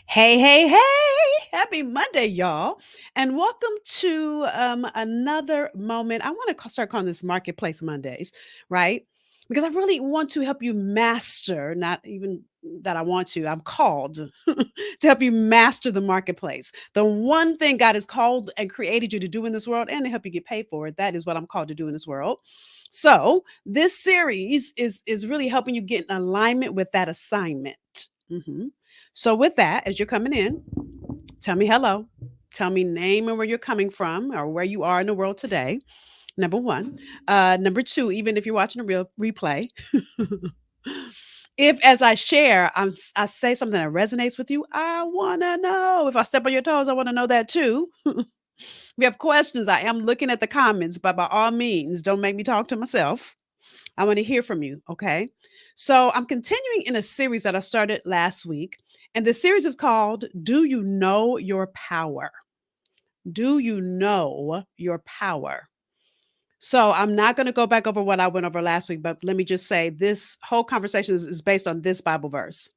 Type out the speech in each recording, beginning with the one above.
Hey, hey, hey! Happy Monday, y'all, and welcome to another moment. I want to start calling this Marketplace Mondays, right? Because I really want to help you master, not even that I want to, I'm called to help you master the marketplace. The one thing God has called and created you to do in this world and to help you get paid for it. That is what I'm called to do in this world. So, this series is really helping you get in alignment with that assignment. Mhm. So, with that, as you're coming in, tell me hello. Tell me name and where you're coming from or where you are in the world today. Number one. Number two, even if you're watching a real replay, if as I share, I say something that resonates with you, I want to know. If I step on your toes, I want to know that too. If you have questions, I am looking at the comments, but by all means, don't make me talk to myself. I want to hear from you. Okay. So I'm continuing in a series that I started last week. And the series is called Do You Know Your Power? Do you know your power? So I'm not going to go back over what I went over last week, but let me just say this whole conversation is based on this Bible verse.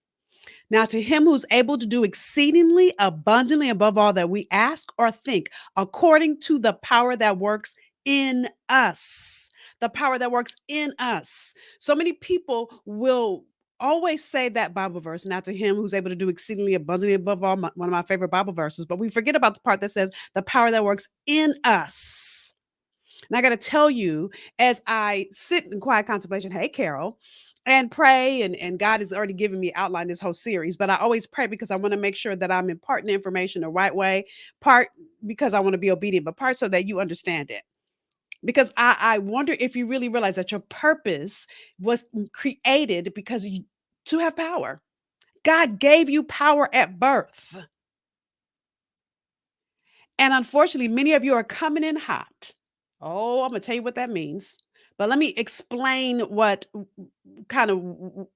Now, to him who's able to do exceedingly abundantly above all that we ask or think, according to the power that works in us. The power that works in us. So many people will always say that Bible verse, now to him who's able to do exceedingly abundantly above all, one of my favorite Bible verses, but we forget about the part that says the power that works in us. And I got to tell you, as I sit in quiet contemplation, hey, Carol, and pray, and God has already given me outline this whole series, but I always pray because I want to make sure that I'm imparting the information the right way, part because I want to be obedient, but part so that you understand it. Because I wonder if you really realize that your purpose was created because to have power. God gave you power at birth. And unfortunately, many of you are coming in hot. Oh, I'm going to tell you what that means. But let me explain what kind of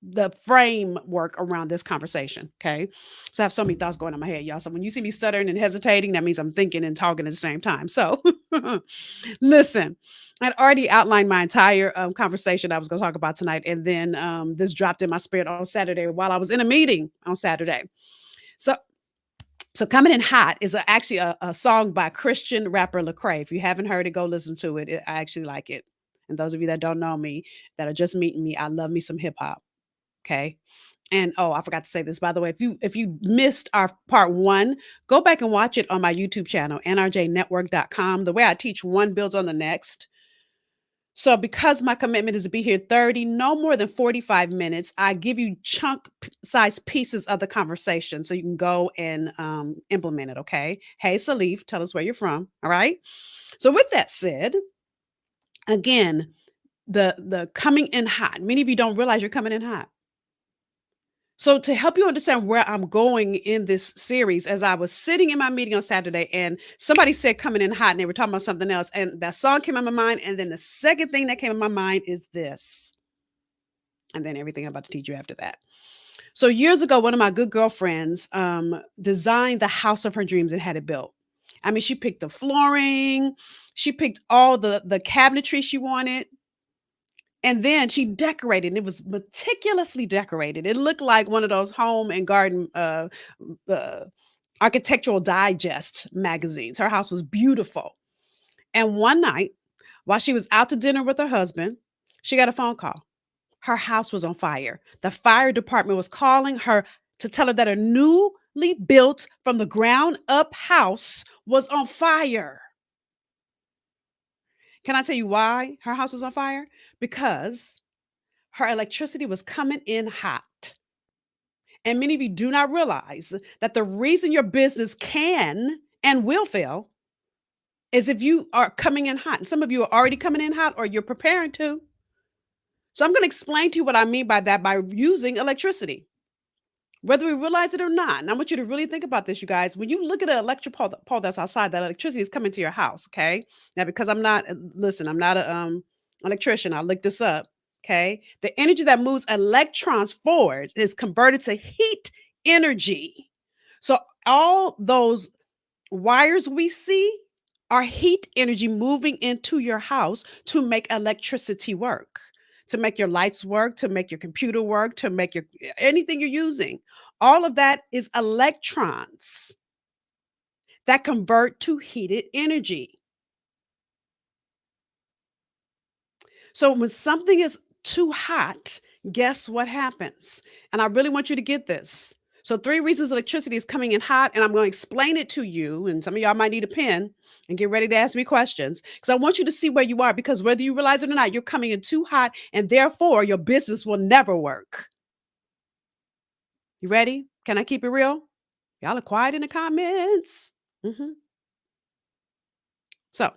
the framework around this conversation. Okay. So I have so many thoughts going on in my head, y'all. So when you see me stuttering and hesitating, that means I'm thinking and talking at the same time. So listen, I'd already outlined my entire conversation I was going to talk about tonight. And then this dropped in my spirit on Saturday while I was in a meeting on Saturday. So Coming in Hot is actually a song by Christian rapper Lecrae. If you haven't heard it, go listen to it. I actually like it. And those of you that don't know me, that are just meeting me, I love me some hip hop. Okay. And oh, I forgot to say this, by the way. If you missed our part one, go back and watch it on my YouTube channel, nrjnetwork.com. The way I teach one builds on the next. So because my commitment is to be here 30, no more than 45 minutes, I give you chunk size pieces of the conversation so you can go and implement it. Okay. Hey, Salif, tell us where you're from. All right. So with that said, again, the coming in hot. Many of you don't realize you're coming in hot. So to help you understand where I'm going in this series, as I was sitting in my meeting on Saturday and somebody said coming in hot and they were talking about something else and that song came in my mind. And then the second thing that came in my mind is this. And then everything I'm about to teach you after that. So years ago, one of my good girlfriends designed the house of her dreams and had it built. I mean, she picked the flooring, she picked all the cabinetry she wanted. And then she decorated, and it was meticulously decorated. It looked like one of those home and garden uh, architectural digest magazines. Her house was beautiful. And one night, while she was out to dinner with her husband, she got a phone call. Her house was on fire. The fire department was calling her to tell her that a newly built from the ground up house was on fire. Can I tell you why her house was on fire? Because her electricity was coming in hot. And many of you do not realize that the reason your business can and will fail is if you are coming in hot. And some of you are already coming in hot or you're preparing to. So I'm going to explain to you what I mean by that by using electricity, whether we realize it or not. And I want you to really think about this, you guys. When you look at an electric pole that's outside, that electricity is coming to your house. Okay. Now, because I'm not, listen, I'm not a electrician. I looked this up. Okay. The energy that moves electrons forward is converted to heat energy. So all those wires we see are heat energy moving into your house to make electricity work, to make your lights work, to make your computer work, to make your anything you're using. All of that is electrons that convert to heated energy. So when something is too hot, guess what happens? And I really want you to get this. So, three reasons electricity is coming in hot, and I'm going to explain it to you. And some of y'all might need a pen and get ready to ask me questions because I want you to see where you are. Because whether you realize it or not, you're coming in too hot, and therefore your business will never work. You ready? Can I keep it real? Y'all are quiet in the comments. Mhm. So,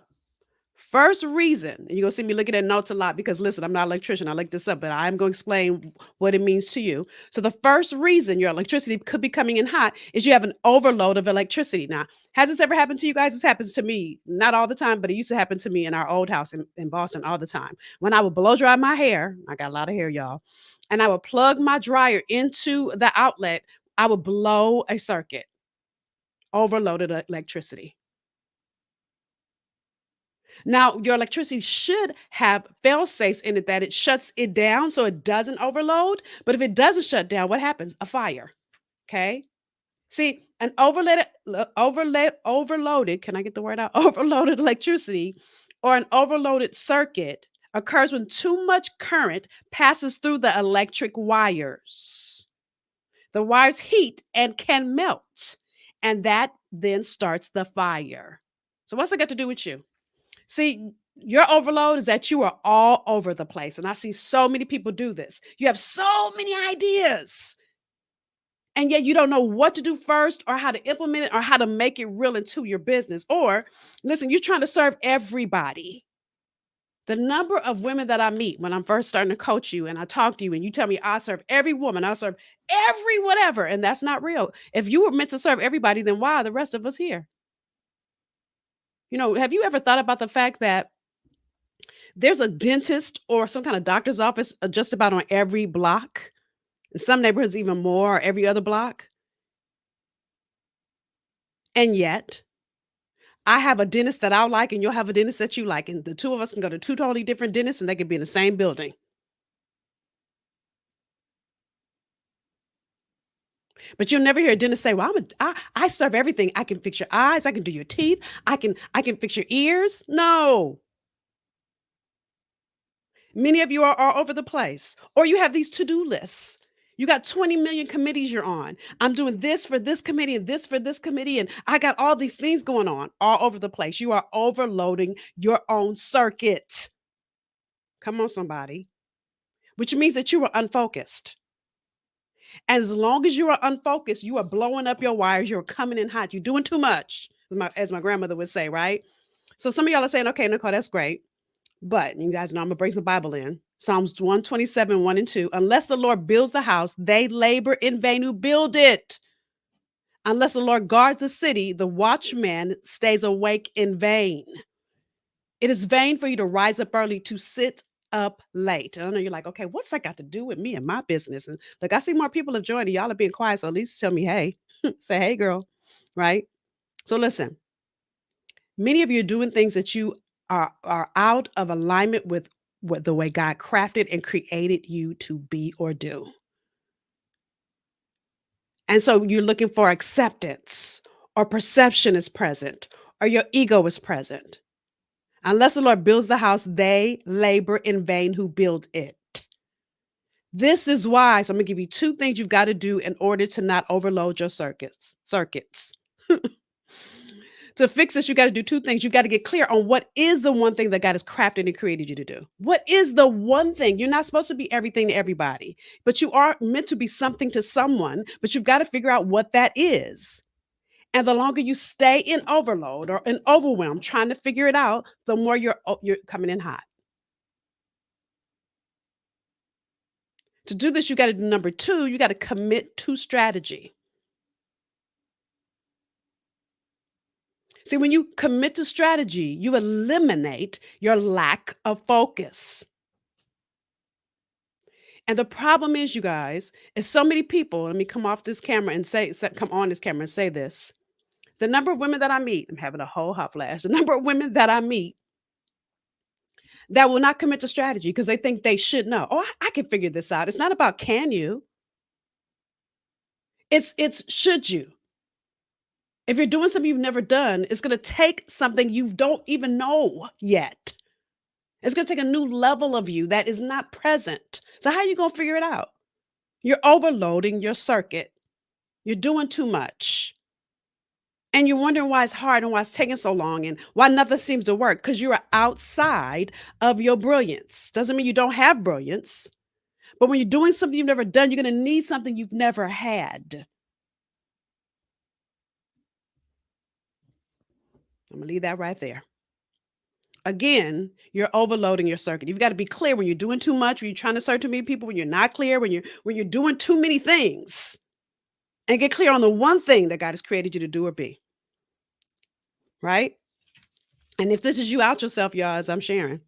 first reason, and you're gonna see me looking at notes a lot because listen, I'm not an electrician. I looked this up, but I'm going to explain what it means to you. So the first reason your electricity could be coming in hot is you have an overload of electricity. Now, has this ever happened to you guys? This happens to me, not all the time, but it used to happen to me in our old house in Boston all the time. When I would blow dry my hair, I got a lot of hair, y'all, and I would plug my dryer into the outlet, I would blow a circuit, overloaded electricity. Now, your electricity should have fail safes in it that it shuts it down so it doesn't overload. But if it doesn't shut down, what happens? A fire. Okay. See, an overloaded, can I get the word out? Overloaded electricity or an overloaded circuit occurs when too much current passes through the electric wires. The wires heat and can melt, and that then starts the fire. So, what's it got to do with you? See, your overload is that you are all over the place. And I see so many people do this. You have so many ideas, and yet you don't know what to do first or how to implement it or how to make it real into your business. Or listen, you're trying to serve everybody. The number of women that I meet when I'm first starting to coach you and I talk to you and you tell me I serve every woman, I serve every whatever, and that's not real. If you were meant to serve everybody, then why are the rest of us here? Have you ever thought about the fact that there's a dentist or some kind of doctor's office just about on every block. In some neighborhoods, even more, or every other block. And yet, I have a dentist that I like, and you'll have a dentist that you like. And the two of us can go to two totally different dentists, and they could be in the same building. But you'll never hear a dentist say, "Well, I serve everything. I can fix your eyes. I can do your teeth. I can fix your ears." No. Many of you are all over the place, or you have these to-do lists. You got 20 million committees you're on. I'm doing this for this committee and this for this committee, and I got all these things going on all over the place. You are overloading your own circuit. Come on, somebody. Which means that you are unfocused. As long as you are unfocused, you are blowing up your wires. You're coming in hot. You're doing too much, as my grandmother would say, right? So some of y'all are saying, okay, Nicole, that's great. But you guys know I'm gonna bring the Bible in. Psalms 127, 1 and 2. Unless the Lord builds the house, they labor in vain who build it. Unless the Lord guards the city, the watchman stays awake in vain. It is vain for you to rise up early to sit up late. And I know you're like, okay, what's that got to do with me and my business? And look, I see more people have joined. Y'all are being quiet, so at least tell me, hey, say, hey, girl, right? So listen, many of you are doing things that you are out of alignment with what the way God crafted and created you to be or do. And so you're looking for acceptance or perception is present or your ego is present. Unless the Lord builds the house, they labor in vain who build it. This is why. So I'm gonna give you two things you've got to do in order to not overload your circuits. To fix this, you got to do two things. You got to get clear on what is the one thing that God has crafted and created you to do. What is the one thing? You're not supposed to be everything to everybody, but you are meant to be something to someone, but you've got to figure out what that is. And the longer you stay in overload or in overwhelm trying to figure it out, the more you're coming in hot. To do this, you got to do number two, you got to commit to strategy. See, when you commit to strategy, you eliminate your lack of focus. And the problem is, you guys, is so many people. Let me come off this camera and come on this camera and say this. The number of women that I meet, I'm having a whole hot flash. The number of women that I meet that will not commit to strategy because they think they should know. Oh, I can figure this out. It's not about can you, it's should you. If you're doing something you've never done, it's going to take something you don't even know yet. It's going to take a new level of you that is not present. So, how are you going to figure it out? You're overloading your circuit. You're doing too much. And you're wondering why it's hard and why it's taking so long and why nothing seems to work because you're outside of your brilliance. Doesn't mean you don't have brilliance, but when you're doing something you've never done, you're going to need something you've never had. I'm going to leave that right there. Again, you're overloading your circuit. You've got to be clear when you're doing too much, when you're trying to serve too many people, when you're not clear, when you're doing too many things. And get clear on the one thing that God has created you to do or be. Right? And if this is you out yourself, y'all, as I'm sharing.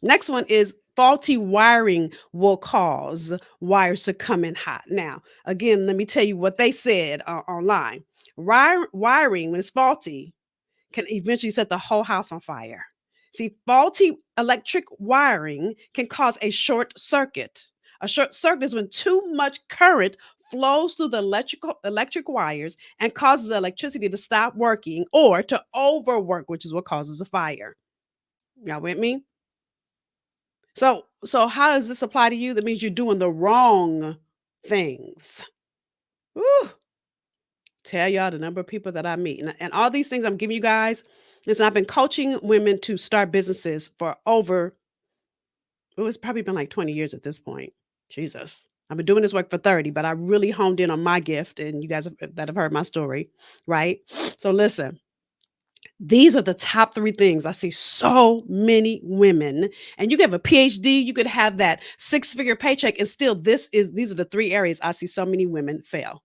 Next one is faulty wiring will cause wires to come in hot. Now, again, let me tell you what they said online. Wiring, when it's faulty, can eventually set the whole house on fire. See, faulty electric wiring can cause a short circuit. A short circuit is when too much current flows through the electric wires and causes the electricity to stop working or to overwork, which is what causes a fire. Y'all with me? So how does this apply to you? That means you're doing the wrong things. Woo. Tell y'all the number of people that I meet. And all these things I'm giving you guys, listen, I've been coaching women to start businesses for over, it was probably been like 20 years at this point. Jesus. I've been doing this work for 30, but I really honed in on my gift. And you guys that have heard my story, right? So listen, these are the top three things I see so many women. And you could have a PhD, you could have that six-figure paycheck, and still these are the three areas I see so many women fail.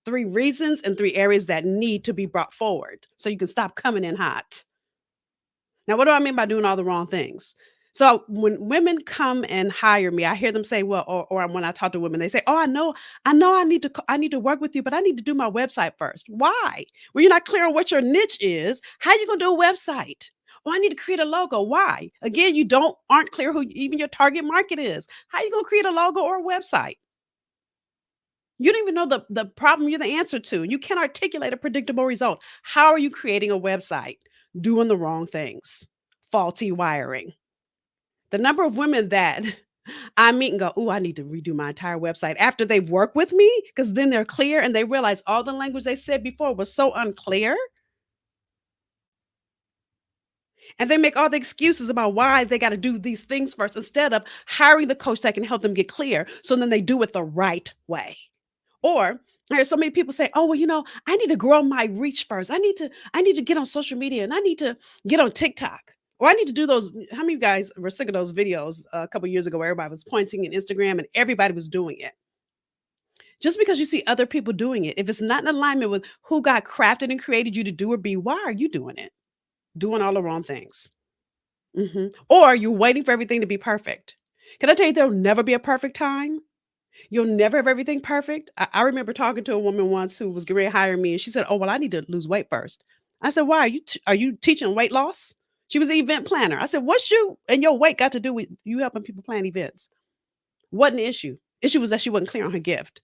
Three reasons and three areas that need to be brought forward so you can stop coming in hot. Now, what do I mean by doing all the wrong things? So when women come and hire me, I hear them say, well, or when I talk to women, they say, oh, I know I need to work with you, but I need to do my website first. Why? Well, you're not clear on what your niche is. How you gonna do a website? Oh, I need to create a logo. Why? Again, you aren't clear who even your target market is. How you gonna create a logo or a website? You don't even know the problem you're the answer to. You can't articulate a predictable result. How are you creating a website? Doing the wrong things. Faulty wiring. The number of women that I meet and go, "Oh, I need to redo my entire website," after they've worked with me, because then they're clear and they realize all the language they said before was so unclear, and they make all the excuses about why they gotta do these things first instead of hiring the coach that can help them get clear, so then they do it the right way. Or I hear so many people say, "Oh, well, I need to grow my reach first. I need to get on social media and I need to get on TikTok. Or I need to do those." How many of you guys were sick of those videos a couple years ago where everybody was pointing in Instagram and everybody was doing it? Just because you see other people doing it, if it's not in alignment with who God crafted and created you to do or be, why are you doing it? Doing all the wrong things. Or you're waiting for everything to be perfect. Can I tell you there'll never be a perfect time? You'll never have everything perfect. I remember talking to a woman once who was getting ready to hire me, and she said, "Oh, well, I need to lose weight first." I said, "Why? Are you teaching weight loss?" She was an event planner. I said, "What's you and your weight got to do with you helping people plan events?" Wasn't the issue. Issue was that she wasn't clear on her gift.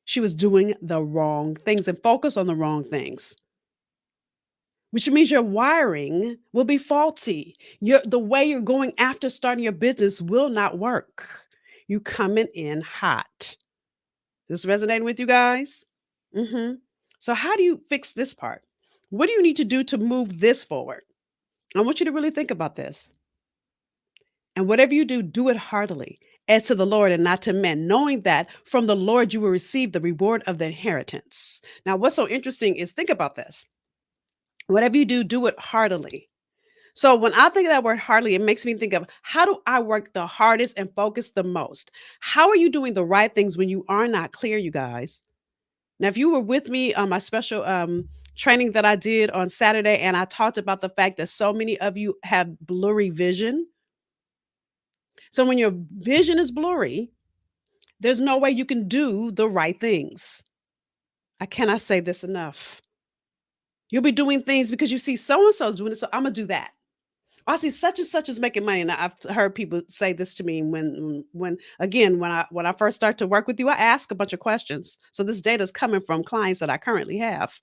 She was doing the wrong things and focus on the wrong things, which means your wiring will be faulty. The way you're going after starting your business will not work. You coming in hot. This resonating with you guys? Mhm. So how do you fix this part? What do you need to do to move this forward? I want you to really think about this. And whatever you do, do it heartily, as to the Lord and not to men, knowing that from the Lord you will receive the reward of the inheritance. Now, what's so interesting is think about this. Whatever you do, do it heartily. So when I think of that word heartily, it makes me think of how do I work the hardest and focus the most? How are you doing the right things when you are not clear, you guys? Now, if you were with me on my special training that I did on Saturday, and I talked about the fact that so many of you have blurry vision. So when your vision is blurry, there's no way you can do the right things. I cannot say this enough. You'll be doing things because you see so and so's doing it, so I'm gonna do that. I see such and such is making money, and I've heard people say this to me when again when I first start to work with you, I ask a bunch of questions. So this data is coming from clients that I currently have.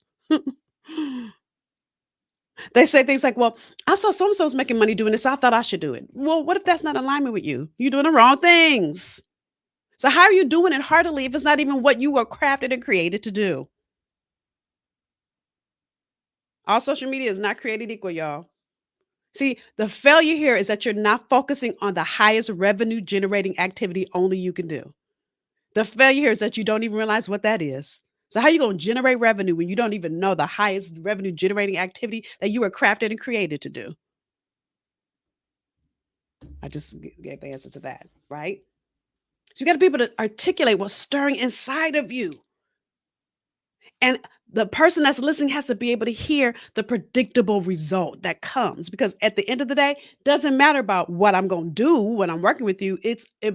They say things like, "Well, I saw so and so's making money doing this, so I thought I should do it." Well, what if that's not in alignment with you? You're doing the wrong things. So how are you doing it heartily if it's not even what you were crafted and created to do? All social media is not created equal, y'all. See, the failure here is that you're not focusing on the highest revenue generating activity only you can do. The failure here is that you don't even realize what that is. So how you going to generate revenue when you don't even know the highest revenue generating activity that you were crafted and created to do? I just gave the answer to that, right? So you got to be able to articulate what's stirring inside of you. And the person that's listening has to be able to hear the predictable result that comes, because at the end of the day, doesn't matter about what I'm going to do when I'm working with you.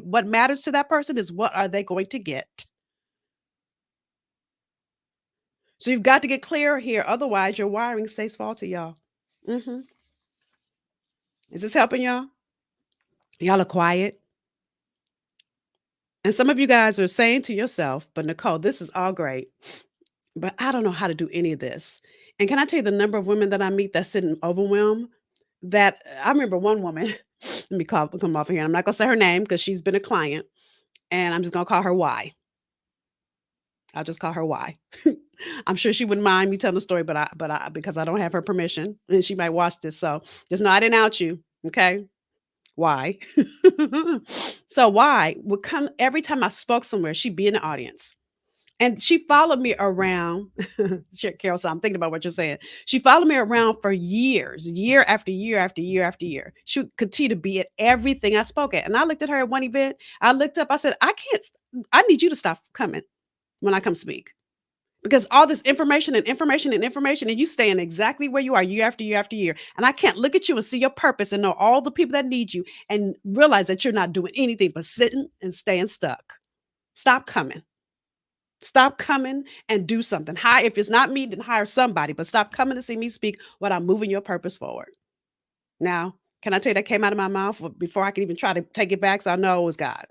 What matters to that person is what are they going to get. So you've got to get clear here. Otherwise, your wiring stays faulty, y'all. Hmm. Is this helping y'all? Y'all are quiet. And some of you guys are saying to yourself, but Nicole, this is all great, but I don't know how to do any of this. And can I tell you the number of women that I meet that sit in overwhelm? That I remember one woman, let me come off of here. I'm not gonna say her name because she's been a client, and I'm just gonna call her Y. I'll just call her Y. I'm sure she wouldn't mind me telling the story, but I because I don't have her permission, and she might watch this. So just know I didn't out you. Okay. Why? So why would come every time I spoke somewhere, she'd be in the audience. And she followed me around. Carol, so I'm thinking about what you're saying. She followed me around for years, year after year after year after year. She would continue to be at everything I spoke at. And I looked at her at one event. I looked up, I said, I can't, I need you to stop coming when I come speak. Because all this information and information and information, and you staying exactly where you are year after year after year. And I can't look at you and see your purpose and know all the people that need you and realize that you're not doing anything but sitting and staying stuck. Stop coming. Stop coming and do something. Hi, if it's not me, then hire somebody, but stop coming to see me speak while I'm moving your purpose forward. Now, can I tell you that came out of my mouth before I could even try to take it back? So I know it was God.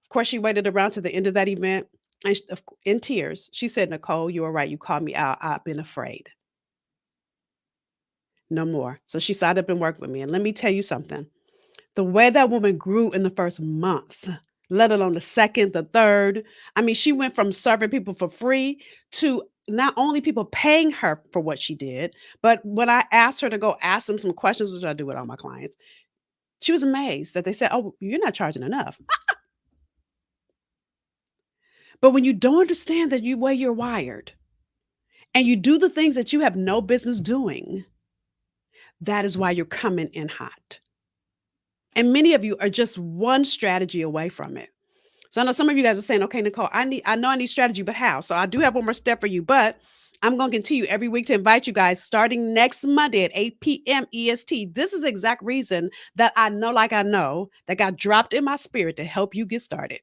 Of course, she waited around to the end of that event and in tears, she said, Nicole, you were right. You called me out. I've been afraid. No more. So she signed up and worked with me. And let me tell you something. The way that woman grew in the first month, let alone the second, the third. I mean, she went from serving people for free to not only people paying her for what she did, but when I asked her to go ask them some questions, which I do with all my clients, she was amazed that they said, "Oh, you're not charging enough." But when you don't understand that you way you're wired and you do the things that you have no business doing, that is why you're coming in hot. And many of you are just one strategy away from it. So I know some of you guys are saying, okay, Nicole, I know I need strategy, but how? So I do have one more step for you, but I'm going to continue every week to invite you guys starting next Monday at 8 p.m. EST. This is the exact reason that I know, like I know, that got dropped in my spirit to help you get started.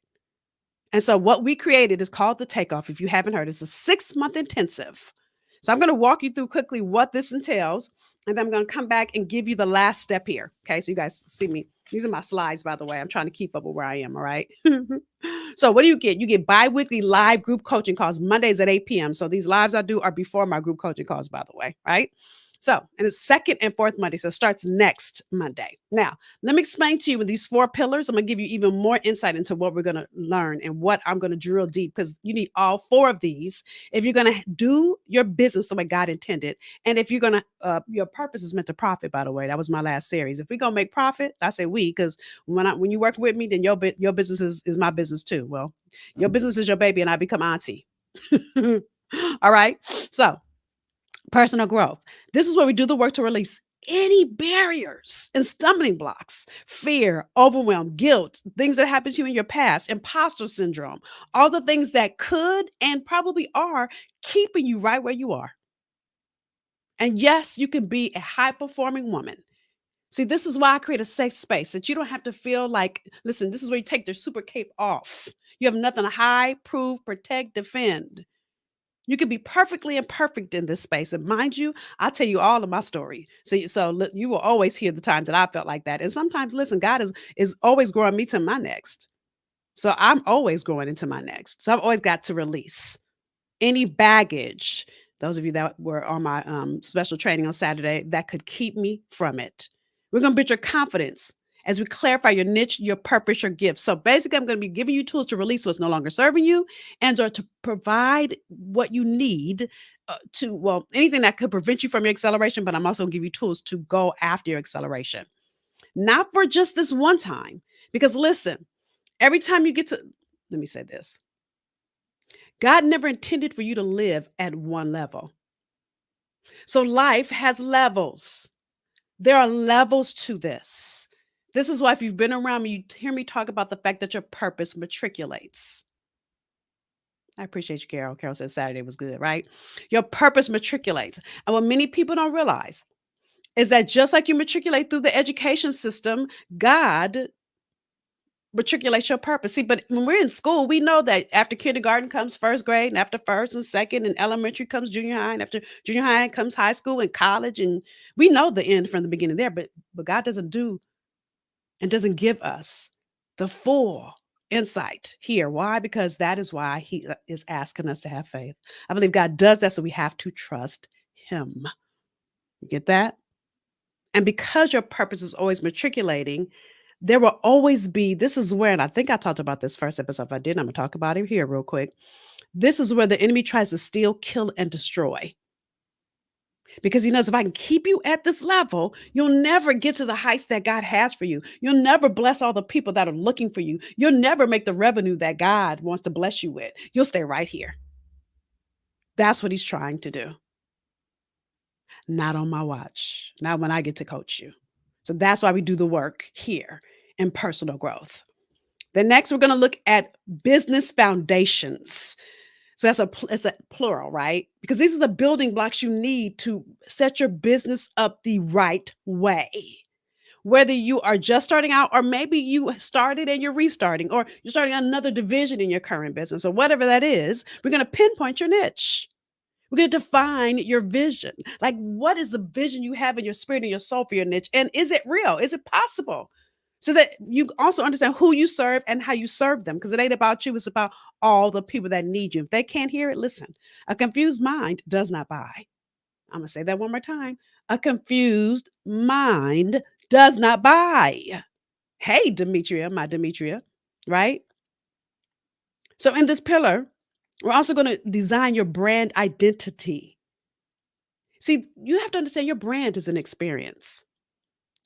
And so what we created is called the Takeoff. If you haven't heard, it's a 6-month intensive. So I'm going to walk you through quickly what this entails, and then I'm going to come back and give you the last step here. Okay, so you guys see me. These are my slides, by the way. I'm trying to keep up with where I am, all right? So what do you get? You get bi-weekly live group coaching calls Mondays at 8 p.m. So these lives I do are before my group coaching calls, by the way, right? So, and it's second and fourth Monday. So it starts next Monday. Now, let me explain to you with these four pillars. I'm going to give you even more insight into what we're going to learn and what I'm going to drill deep because you need all four of these if you're going to do your business the way God intended. And if you're going to, your purpose is meant to profit, by the way. That was my last series. If we're going to make profit, I say we, because when you work with me, then your business is my business too. Well, your business is your baby and I become auntie. All right. So, personal growth. This is where we do the work to release any barriers and stumbling blocks, fear, overwhelm, guilt, things that happened to you in your past, imposter syndrome, all the things that could and probably are keeping you right where you are. And yes, you can be a high performing woman. See, this is why I create a safe space that you don't have to feel like, listen, this is where you take the super cape off. You have nothing to hide, prove, protect, defend. You can be perfectly imperfect in this space. And mind you, I'll tell you all of my story. You will always hear the times that I felt like that. And sometimes, listen, God is always growing me to my next. So I'm always growing into my next. So I've always got to release any baggage. Those of you that were on my special training on Saturday, that could keep me from it. We're going to build your confidence as we clarify your niche, your purpose, your gift. So basically, I'm going to be giving you tools to release what's no longer serving you and or to provide what you need anything that could prevent you from your acceleration, but I'm also going to give you tools to go after your acceleration. Not for just this one time, because listen, every time you get to, let me say this, God never intended for you to live at one level. So life has levels. There are levels to this. This is why if you've been around me, you hear me talk about the fact that your purpose matriculates. I appreciate you, Carol. Carol said Saturday was good, right? Your purpose matriculates. And what many people don't realize is that just like you matriculate through the education system, God matriculate your purpose. See, but when we're in school, we know that after kindergarten comes first grade, and after first and second, and elementary comes junior high, and after junior high comes high school and college, and we know the end from the beginning there. But God doesn't do and doesn't give us the full insight here. Why? Because that is why He is asking us to have faith. I believe God does that, so we have to trust Him. You get that? And because your purpose is always matriculating, there will always be, this is where, and I think I talked about this first episode. If I didn't, I'm going to talk about it here real quick. This is where the enemy tries to steal, kill, and destroy. Because he knows if I can keep you at this level, you'll never get to the heights that God has for you. You'll never bless all the people that are looking for you. You'll never make the revenue that God wants to bless you with. You'll stay right here. That's what he's trying to do. Not on my watch. Not when I get to coach you. So that's why we do the work here in personal growth. Then next, we're going to look at business foundations. So it's a plural, right? Because these are the building blocks you need to set your business up the right way. Whether you are just starting out, or maybe you started and you're restarting, or you're starting another division in your current business, or whatever that is, we're going to pinpoint your niche. We're going to define your vision. Like, what is the vision you have in your spirit and your soul for your niche? And is it real? Is it possible? So that you also understand who you serve and how you serve them. Because it ain't about you, it's about all the people that need you. If they can't hear it, listen. A confused mind does not buy. I'm going to say that one more time. A confused mind does not buy. Hey, Demetria, my Demetria, right? So in this pillar, we're also going to design your brand identity. See, you have to understand your brand is an experience.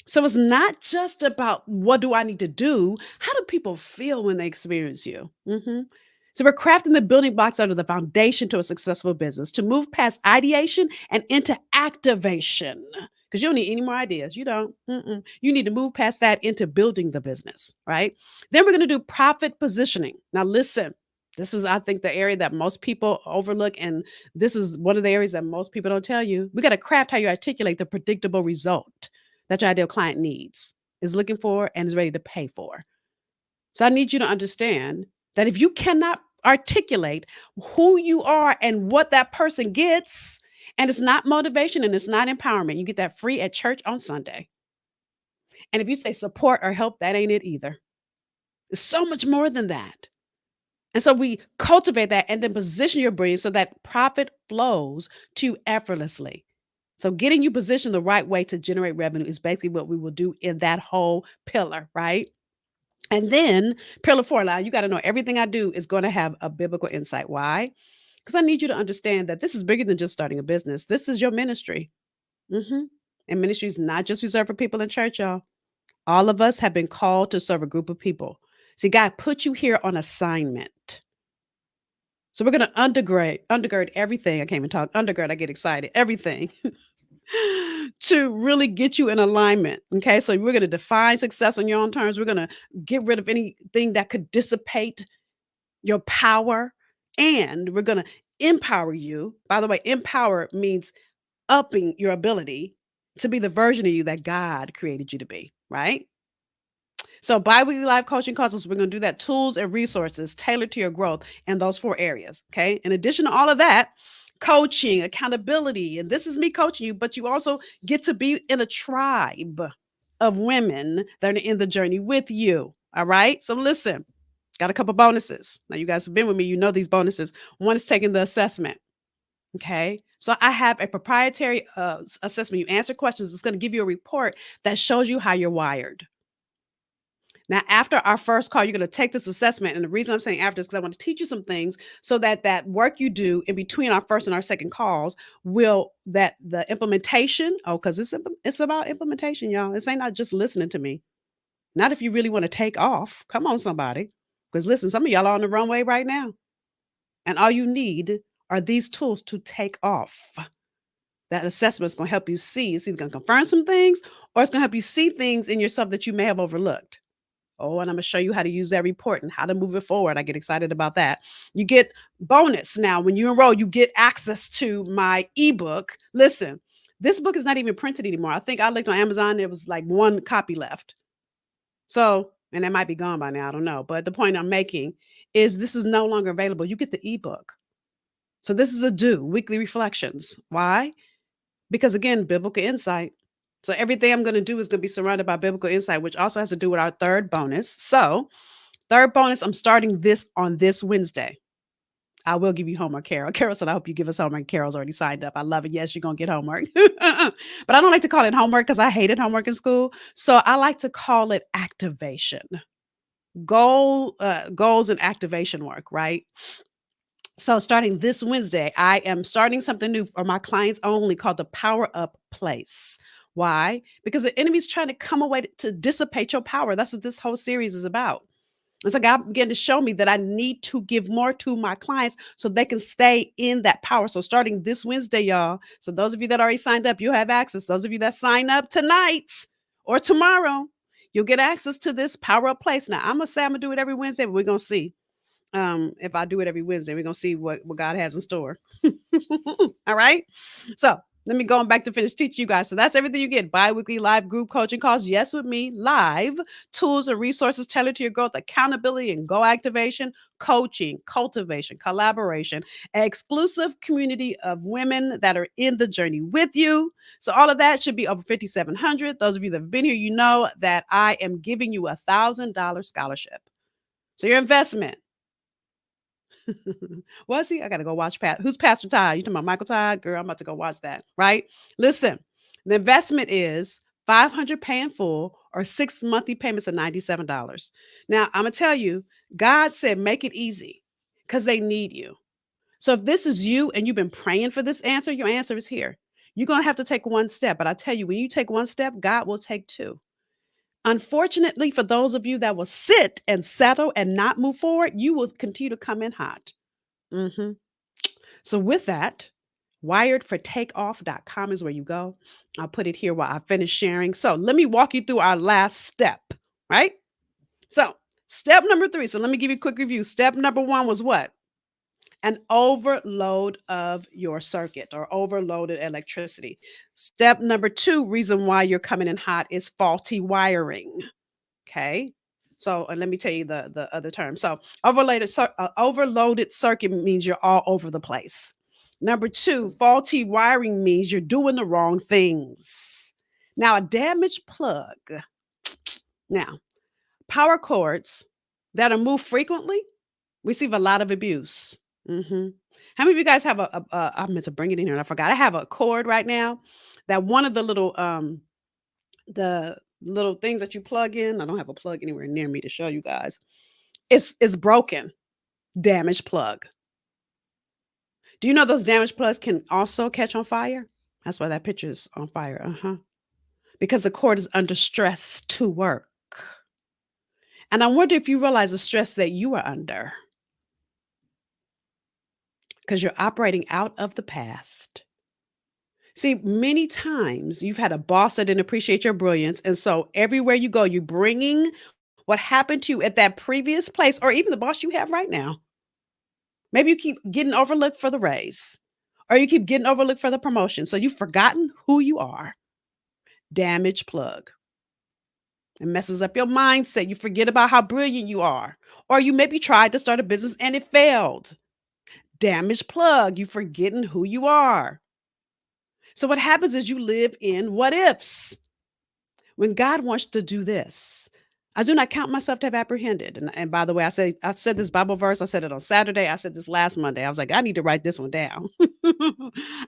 So it's not just about what do I need to do? How do people feel when they experience you? So we're crafting the building blocks under the foundation to a successful business to move past ideation and into activation. Because you don't need any more ideas. You don't. You need to move past that into building the business, right? Then we're going to do profit positioning. Now, listen, this is, I think, the area that most people overlook. And this is one of the areas that most people don't tell you. We got to craft how you articulate the predictable result that your ideal client needs, is looking for, and is ready to pay for. So I need you to understand that if you cannot articulate who you are and what that person gets, and it's not motivation and it's not empowerment, you get that free at church on Sunday. And if you say support or help, that ain't it either. It's so much more than that. And so we cultivate that and then position your brain so that profit flows to you effortlessly. So getting you positioned the right way to generate revenue is basically what we will do in that whole pillar, right? And then pillar 4, now you got to know everything I do is going to have a biblical insight. Why? Because I need you to understand that this is bigger than just starting a business. This is your ministry. hmm And ministry is not just reserved for people in church, y'all. All of us have been called to serve a group of people. See, God put you here on assignment. So we're going to undergird everything. I can't even talk. Undergird, I get excited. Everything to really get you in alignment. Okay. So we're going to define success on your own terms. We're going to get rid of anything that could dissipate your power. And we're going to empower you. By the way, empower means upping your ability to be the version of you that God created you to be, right? So, bi-weekly live coaching courses, we're going to do that tools and resources tailored to your growth in those 4 areas. Okay. In addition to all of that, coaching, accountability, and this is me coaching you, but you also get to be in a tribe of women that are in the journey with you. All right. So, listen, got a couple bonuses. Now, you guys have been with me. You know these bonuses. One is taking the assessment. Okay. So, I have a proprietary assessment. You answer questions, it's going to give you a report that shows you how you're wired. Now, after our first call, you're going to take this assessment. And the reason I'm saying after is because I want to teach you some things so that that work you do in between our first and our second calls will that the implementation. Oh, because it's about implementation, y'all. This ain't not just listening to me. Not if you really want to take off. Come on, somebody. Because listen, some of y'all are on the runway right now. And all you need are these tools to take off. That assessment is going to help you see. It's either going to confirm some things or it's going to help you see things in yourself that you may have overlooked. Oh, and I'm going to show you how to use that report and how to move it forward. I get excited about that. You get bonus now when you enroll, you get access to my ebook. Listen, this book is not even printed anymore. I think I looked on Amazon, there was like one copy left. So, and it might be gone by now. I don't know. But the point I'm making is this is no longer available. You get the ebook. So this is a do weekly reflections. Why? Because again, biblical insight. So everything I'm going to do is going to be surrounded by biblical insight, which also has to do with our third bonus. So, third bonus, I'm starting this on this Wednesday. I will give you homework, Carol. Carol said, I hope you give us homework. Carol's already signed up. I love it. Yes, you're going to get homework. But I don't like to call it homework because I hated homework in school. So I like to call it activation. Goals and activation work, right? So starting this Wednesday, I am starting something new for my clients only called the Power Up Place. Why? Because the enemy's trying to come away to dissipate your power. That's what this whole series is about. And so God began to show me that I need to give more to my clients so they can stay in that power. So starting this Wednesday, y'all. So those of you that already signed up, you have access. Those of you that sign up tonight or tomorrow, you'll get access to this Power Up Place. Now, I'm going to say I'm going to do it every Wednesday, but we're going to see. If I do it every Wednesday, we're gonna see what God has in store. All right. So let me go on back to finish teaching you guys. So that's everything you get. Bi-weekly live group coaching calls. Yes, with me, live tools and resources tailored to your growth, accountability and goal activation, coaching, cultivation, collaboration, an exclusive community of women that are in the journey with you. So all of that should be over 5,700. Those of you that have been here, you know that I am giving you $1,000 scholarship. So your investment. Was he? I gotta go watch Who's Pastor Todd? You talking about Michael Todd? Girl, I'm about to go watch that. Right? Listen, the investment is 500 pay in full or 6 monthly payments of $97. Now, I'm gonna tell you, God said make it easy because they need you. So if this is you and you've been praying for this answer, your answer is here. You're gonna have to take one step. But I tell you, when you take one step, God will take two. Unfortunately, for those of you that will sit and settle and not move forward, you will continue to come in hot. Mhm. So with that, wiredfortakeoff.com is where you go. I'll put it here while I finish sharing. So let me walk you through our last step, right? So step number 3. So let me give you a quick review. Step number 1 was what? An overload of your circuit or overloaded electricity. Step number 2, reason why you're coming in hot is faulty wiring. Okay. So let me tell you the other term. So overloaded circuit means you're all over the place. Number 2, faulty wiring means you're doing the wrong things. Now, a damaged plug. Now, power cords that are moved frequently receive a lot of abuse. How many of you guys have I meant to bring it in here and I forgot. I have a cord right now that one of the little things that you plug in, I don't have a plug anywhere near me to show you guys, is broken, damaged plug. Do you know those damaged plugs can also catch on fire? That's why that picture is on fire. Uh-huh. Because the cord is under stress to work. And I wonder if you realize the stress that you are under because you're operating out of the past. See, many times you've had a boss that didn't appreciate your brilliance. And so everywhere you go, you're bringing what happened to you at that previous place or even the boss you have right now. Maybe you keep getting overlooked for the raise or you keep getting overlooked for the promotion. So you've forgotten who you are. Damage plug. It messes up your mindset. You forget about how brilliant you are. Or you maybe tried to start a business and it failed. Damaged plug. You forgetting who you are. So what happens is you live in what ifs. When God wants to do this, I do not count myself to have apprehended. And by the way, I've said this Bible verse. I said it on Saturday. I said this last Monday. I was like, I need to write this one down.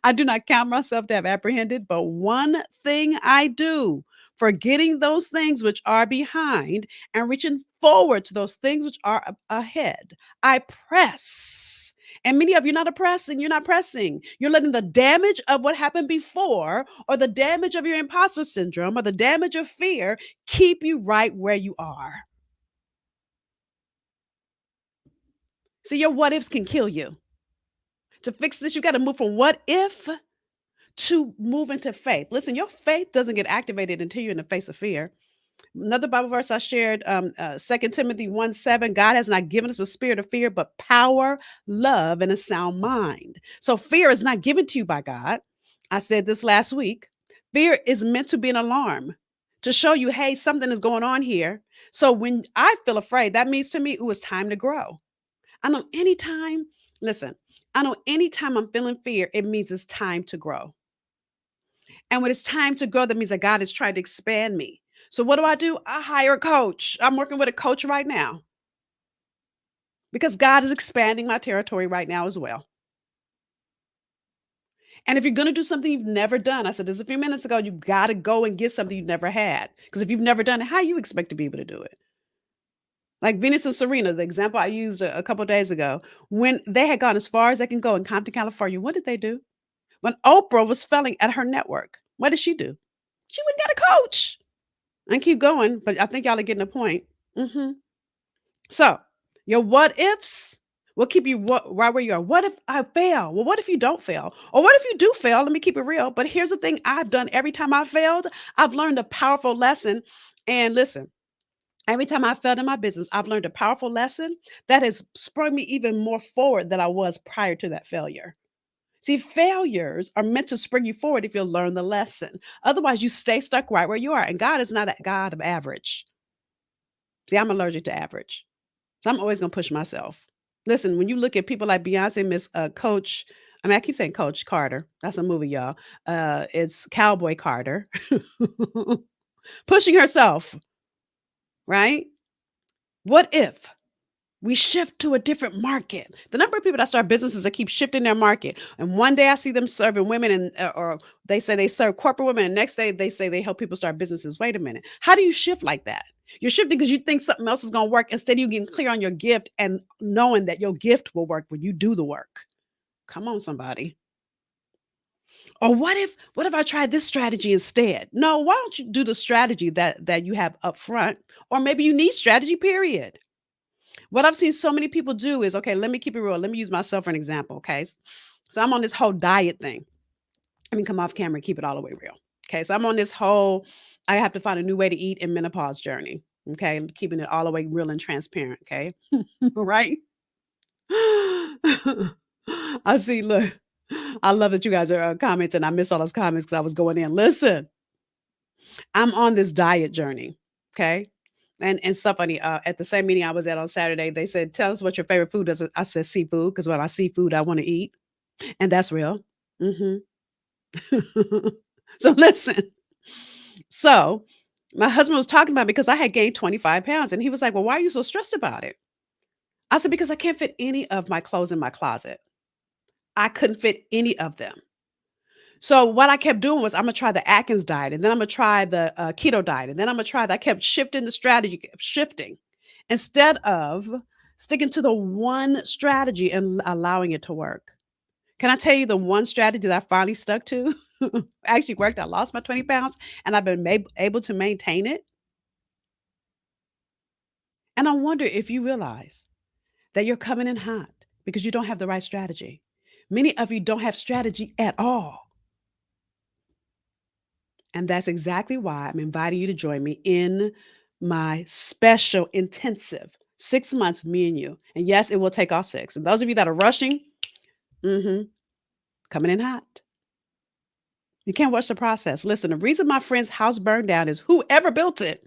I do not count myself to have apprehended, but one thing I do, forgetting those things which are behind and reaching forward to those things which are ahead. I press. And many of you not oppressing, you're not pressing. You're letting the damage of what happened before, or the damage of your imposter syndrome, or the damage of fear keep you right where you are. See, your what ifs can kill you. To fix this, you got to move from what if to move into faith. Listen, your faith doesn't get activated until you're in the face of fear. Another Bible verse I shared, 2 Timothy 1:7. God has not given us a spirit of fear, but power, love, and a sound mind. So fear is not given to you by God. I said this last week. Fear is meant to be an alarm to show you, hey, something is going on here. So when I feel afraid, that means to me, it was time to grow. I know anytime, listen, I know anytime I'm feeling fear, it means it's time to grow. And when it's time to grow, that means that God is trying to expand me. So what do? I hire a coach. I'm working with a coach right now because God is expanding my territory right now as well. And if you're going to do something you've never done, I said this a few minutes ago, you got to go and get something you've never had. Because if you've never done it, how you expect to be able to do it? Like Venus and Serena, the example I used a couple days ago, when they had gone as far as they can go in Compton, California, what did they do? When Oprah was failing at her network, what did she do? She went and got a coach and keep going. But I think y'all are getting the point. Mhm. So, your what ifs will keep you right where you are. What if I fail? Well, what if you don't fail? Or what if you do fail? Let me keep it real. But here's the thing I've done every time I failed, I've learned a powerful lesson. And listen, every time I failed in my business, I've learned a powerful lesson that has sprung me even more forward than I was prior to that failure. See, failures are meant to spring you forward if you'll learn the lesson. Otherwise, you stay stuck right where you are. And God is not a God of average. See, I'm allergic to average. So I'm always gonna push myself. Listen, when you look at people like Beyonce, Miss Coach, I mean, I keep saying Coach Carter. That's a movie, y'all. It's Cowboy Carter pushing herself, right? What if we shift to a different market? The number of people that start businesses that keep shifting their market, and one day I see them serving women, and or they say they serve corporate women, and next day they say they help people start businesses. Wait a minute, how do you shift like that? You're shifting because you think something else is going to work instead of you getting clear on your gift and knowing that your gift will work when you do the work. Come on, somebody. Or what if I try this strategy instead? No, why don't you do the strategy that you have up front? Or maybe you need strategy, period. What I've seen so many people do is, okay, let me keep it real. Let me use myself for an example. Okay. So I'm on this whole diet thing. Let me come off camera and keep it all the way real. Okay. So I'm on this whole, I have to find a new way to eat in menopause journey. Okay. Keeping it all the way real and transparent. Okay. Right. I see. Look, I love that you guys are commenting. I miss all those comments because I was going in. Listen, I'm on this diet journey. Okay. And so funny. At the same meeting I was at on Saturday, they said, "Tell us what your favorite food is." I said, "Seafood," because when I see food, I want to eat, and that's real. Hmm. So listen. So my husband was talking about it because I had gained 25 pounds, and he was like, "Well, why are you so stressed about it?" I said, "Because I can't fit any of my clothes in my closet. I couldn't fit any of them." So what I kept doing was I'm gonna try the Atkins diet, and then I'm gonna try the keto diet, and then I'm gonna try that. I kept shifting the strategy, kept shifting, instead of sticking to the one strategy and allowing it to work. Can I tell you the one strategy that I finally stuck to actually worked? I lost my 20 pounds, and I've been able to maintain it. And I wonder if you realize that you're coming in hot because you don't have the right strategy. Many of you don't have strategy at all. And that's exactly why I'm inviting you to join me in my special intensive 6 months, me and you. And yes, it will take all six. And those of you that are rushing, mhm, coming in hot. You can't rush the process. Listen, the reason my friend's house burned down is whoever built it,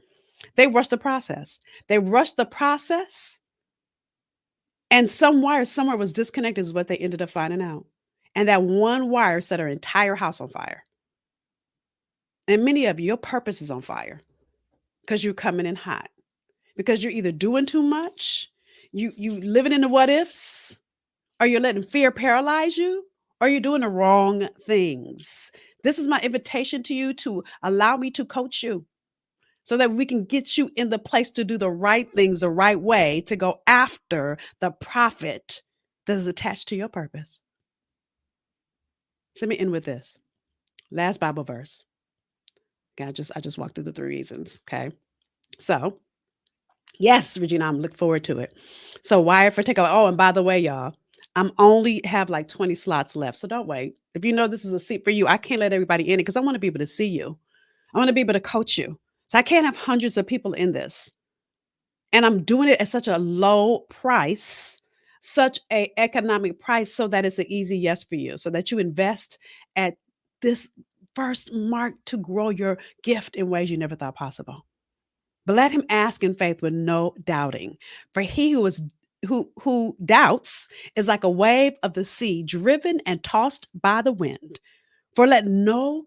they rushed the process. They rushed the process, and some wire somewhere was disconnected, is what they ended up finding out. And that one wire set her entire house on fire. And many of you, your purpose is on fire because you're coming in hot. Because you're either doing too much, you living in the what ifs, or you're letting fear paralyze you, or you're doing the wrong things. This is my invitation to you to allow me to coach you so that we can get you in the place to do the right things the right way to go after the profit that is attached to your purpose. So let me end with this last Bible verse. Okay, I just walked through the three reasons. Okay, so yes, Regina, I'm looking forward to it. So wired for takeover. Oh, and by the way, y'all, I'm only have like 20 slots left. So don't wait. If you know this is a seat for you, I can't let everybody in it because I want to be able to see you. I want to be able to coach you. So I can't have hundreds of people in this. And I'm doing it at such a low price, such a economic price, so that it's an easy yes for you, so that you invest at this first mark to grow your gift in ways you never thought possible. But let him ask in faith with no doubting. For he who doubts is like a wave of the sea, driven and tossed by the wind. For let no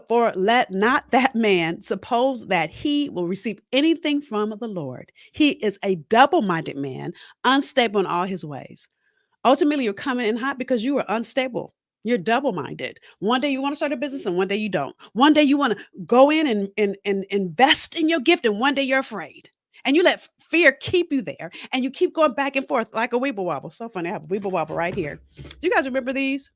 for let not that man suppose that he will receive anything from the Lord. He is a double-minded man, unstable in all his ways. Ultimately, you're coming in hot because you are unstable. You're double minded. One day you want to start a business and one day you don't. One day you want to go in and invest in your gift, and one day you're afraid. And you let fear keep you there and you keep going back and forth like a weeble wobble. So funny. I have a weeble wobble right here. Do you guys remember these?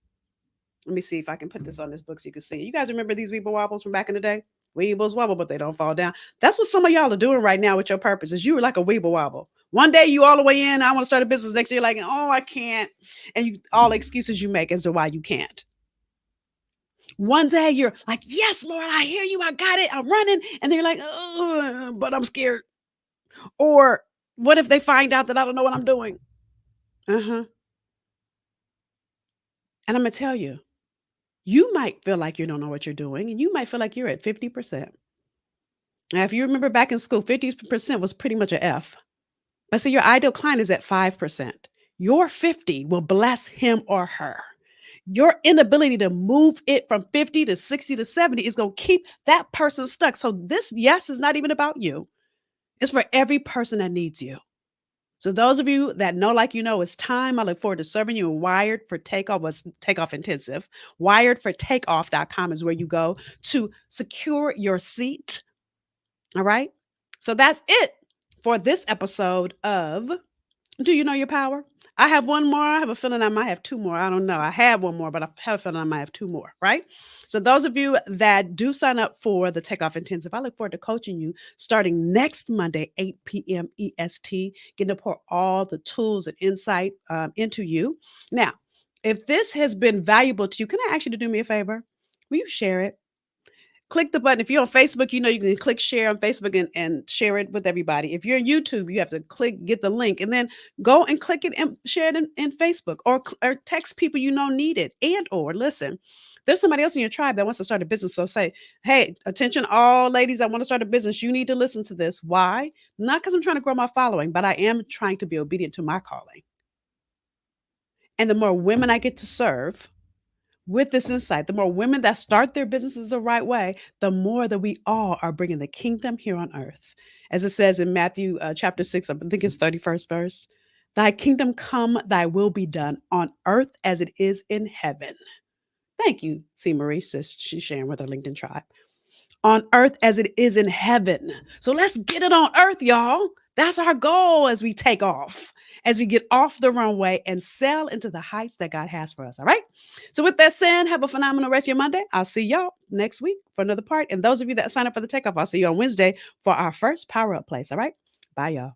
Let me see if I can put this on this book so you can see. You guys remember these weeble wobbles from back in the day? Weebles wobble, but they don't fall down. That's what some of y'all are doing right now with your purpose. Is you were like a weeble wobble. One day you all the way in. I want to start a business. Next year, you're like, oh, I can't. And you all excuses you make as to why you can't. One day you're like, yes, Lord, I hear you. I got it. I'm running. And they're like, oh, but I'm scared. Or what if they find out that I don't know what I'm doing? Uh-huh. And I'm gonna tell you, you might feel like you don't know what you're doing, and you might feel like you're at 50%. Now, if you remember back in school, 50% was pretty much an F. But see, your ideal client is at 5%. Your 50 will bless him or her. Your inability to move it from 50 to 60 to 70 is going to keep that person stuck. So, this yes is not even about you, it's for every person that needs you. So, those of you that know, like you know, it's time. I look forward to serving you. Wired for Takeoff was Takeoff Intensive. Wiredfortakeoff.com is where you go to secure your seat. All right. So that's it for this episode of Do You Know Your Power? I have one more. I have a feeling I might have two more. I don't know. I have one more, but I have a feeling I might have two more. Right. So, those of you that do sign up for the Takeoff Intensive, I look forward to coaching you starting next Monday, 8 p.m. EST, getting to pour all the tools and insight into you. Now, if this has been valuable to you, can I ask you to do me a favor? Will you share it? Click the button. If you're on Facebook, you know you can click share on Facebook and share it with everybody. If you're on YouTube, you have to click, get the link, and then go and click it and share it in Facebook or text people you know need it. And or listen, there's somebody else in your tribe that wants to start a business. So say, hey, attention, all ladies, I want to start a business. You need to listen to this. Why? Not because I'm trying to grow my following, but I am trying to be obedient to my calling. And the more women I get to serve, with this insight, the more women that start their businesses the right way, the more that we all are bringing the kingdom here on earth. As it says in Matthew chapter 6, I think it's 31st verse, thy kingdom come, thy will be done on earth as it is in heaven. Thank you, C. Marie, says she's sharing with her LinkedIn tribe. On earth as it is in heaven. So let's get it on earth, y'all. That's our goal as we take off, as we get off the runway and sail into the heights that God has for us. All right. So, with that said, have a phenomenal rest of your Monday. I'll see y'all next week for another part. And those of you that sign up for the takeoff, I'll see you on Wednesday for our first power up place. All right. Bye, y'all.